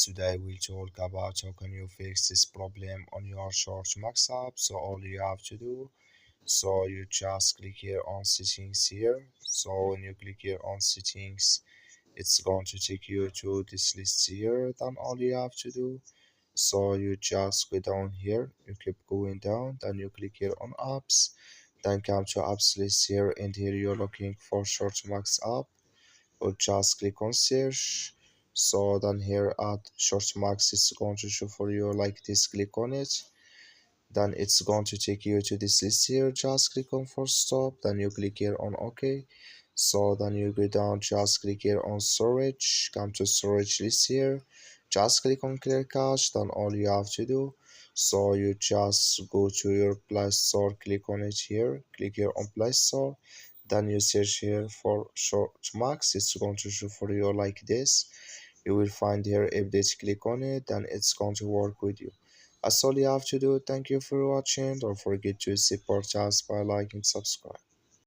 Today we'll talk about how can you fix this problem on your Shortmax app. So all you have to do, so you just click here on settings here. So when you click here on settings, it's going to take you to this list here. Then all you have to do, so you just go down here, you keep going down, then you click here on apps, then come to apps list here, and here you're looking for Shortmax app, or just click on search. So then here at Shortmax it's going to show for you like this, click on it, then it's going to take you to this list here, just click on for stop, then you click here on OK. So then you go down, just click here on storage, come to storage list here, just click on clear cache. Then all you have to do, so you just go to your Play Store, click on it here, click here on Play Store, then you search here for Shortmax, it's going to show for you like this. You will find here update, click on it, then it's going to work with you. That's all you have to do. Thank you for watching. Don't forget to support us by liking and subscribe.